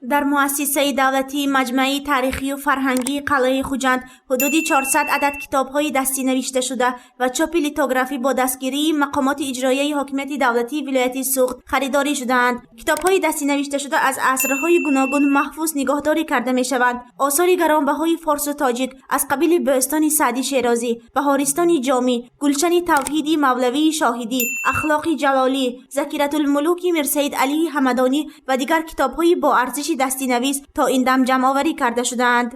در مؤسسه دولتی مجمع تاریخی و فرهنگی قلعه خوجند حدود 400 عدد کتاب‌های دستی نوشته شده و چاپ لیتوگرافی با دستگیری مقامات اجرایی حاکمیت دولتی ولایت سوخت خریداری شدند. کتاب‌های دستی نوشته شده از عصرهای گوناگون محفوظ نگهداری کرده می‌شوند. آثار گرانبهای فارس و تاجیک از قبیل بهستان سعدی شیرازی، بهارستان جامی، گلشن توحیدی مولوی شاهدی، اخلاق جلالی، ذخیرة الملوک میرسید علی همدانی و دیگر کتاب‌های با ارزش دستی نویس تا این دم جمع آوری کرده شدند.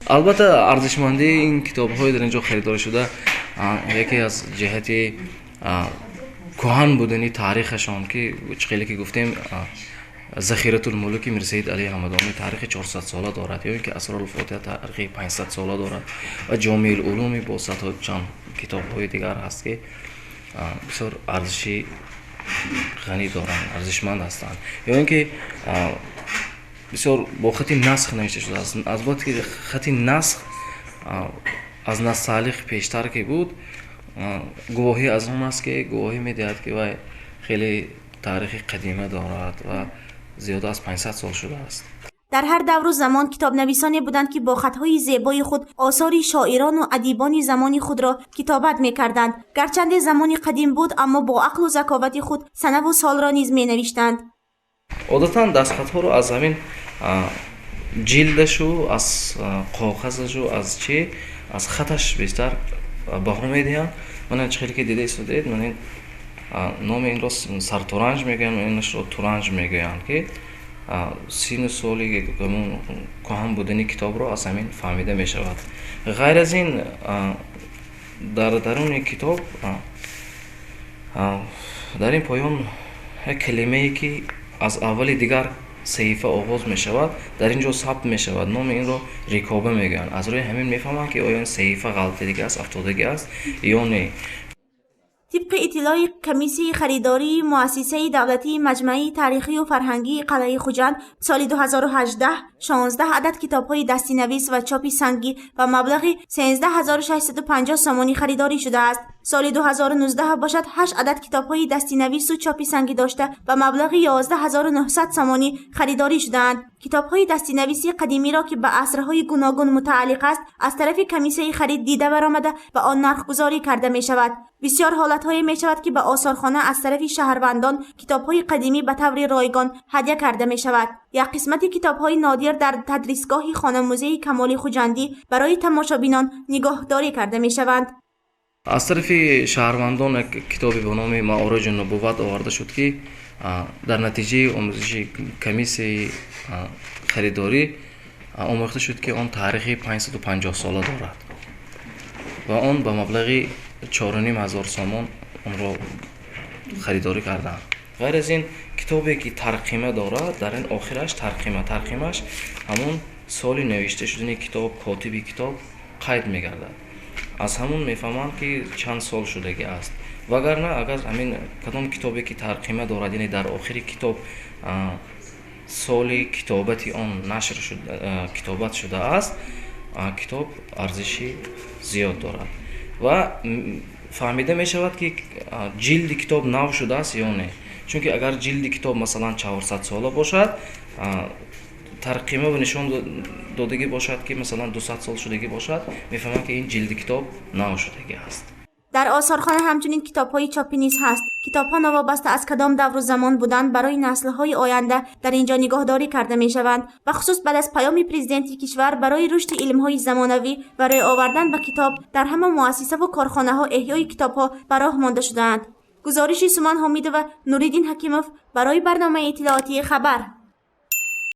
البته ارزشمندی این کتاب‌های در اینجا خریداری شده یکی از جهت کهن بودنی تاریخشان که خیلی که گفتیم ذخیرة الملوک میرسید علی همدانی تاریخ 400 ساله دارد یا اینکه اسرار الفاتحه تاریخ 500 ساله دارد و جامع العلوم با صد و چند کتاب‌های دیگر هست که بسیار ارزشی غنی دارند، ارزشمند هستند یا اینکه بسیار با خط نسخ نوشته شده است. از وقتی که خط نسخ از نسخ پیشتر که بود گواهی از اون است که گواهی میدهد که وای خیلی تاریخ قدیمه دارد و زیاده از 500 سال شده است. در هر دور و زمان کتاب نویسانی بودند که با خطهای زیبای خود آثار شاعران و ادیبان زمان خود را کتابت می‌کردند. گرچند زمانی قدیم بود اما با عقل و ذکاوت خود سنه و سال را نیز می‌نوشتند. عادتا دستخطها رو از همین جلدش و از کاغذش و از خطش بیشتر بها میدهند. من خیلی که دیده استودید من این نام این را سرتورنج میگن و اینش رو تورنج میگن که سین سالی کهن بودنی کتاب رو از همین فهمیده میشود. غیر از این در درون کتاب در این پایان یک کلمه ای که از اول دیگر صحیفه آغاز می شود در اینجا ثبت می شود. نام این رو رکابه میگن. از روی همین میفهمن که آیا این صحیفه غلطیدگی است، افتادگی است یا نه. طبق اطلاع کمیسیون خریداری مؤسسه دولتی مجمع تاریخی و فرهنگی قلعه خوجند سال 2018 16 عدد کتاب‌های دستی نویس و چاپی سنگی و مبلغ 13650 سامانی خریداری شده است. سال 2019 باشد 8 عدد کتاب‌های دستی نویس و چاپی سنگی داشته و مبلغ 11900 سامانی خریداری شدند. کتاب‌های دستی نویسی قدیمی را که به عصرهای گوناگون متعلق است از طرف کمیسیون خرید دیده برآمده و آن نرخ گذاری کرده می شود. بسیار حالت‌های می شود که به آثارخانه از طرف شهروندان کتاب‌های قدیمی به طور رایگان هدیه کرده می شود. یک قسمت کتاب‌های نادر در تدریسگاه خانه موزه کمال خوجندی برای تماشابینان نگهداری کرده می شوند. از طرف شهروندان کتابی به نام معارج نبوت آورده شد که در نتیجه آموزش کمیسیون خریداری آموخته شد که آن تاریخ 550 ساله دارد و آن به مبلغ 4500 سامان آن را خریداری کردند. غیر از این کتابی که ترقیمه دارد در این آخرش ترقیمش همون سالی نوشته شدن کتاب کاتبی کتاب قید می‌گردد. از همون میفهمند که چند سال شدگی است. وگرنه اگر همین کدام کتابی که ترقیمه دارد یعنی در آخر کتاب سال کتابتی آن نشر شده کتابت شده است کتاب ارزشی زیاد دارد و فهمیده می شود که جلد کتاب نو شده است یا نه. چون که اگر جلد کتاب مثلا 400 ساله باشد ترقیمه و نشان دادگی باشد که مثلا 200 سال شدگی باشد میفهمند که این جلد کتاب نو شدگی است. در آثارخانه همچنین کتاب‌های چاپی نیز هست. کتاب‌ها نوابسته از کدام دور و زمان بودند برای نسل‌های آینده در اینجا نگهداری کرده می‌شوند و خصوص بعد از پیام پرزیدنت کشور برای رشد علم‌های زمانوی و رای آوردن به کتاب در همه مؤسسه و کارخانه‌ها احیای کتاب‌ها به راه مانده شدند. گزارش سومن حمیدی و نوریدین حکیموف برای برنامه اطلاعاتی خبر.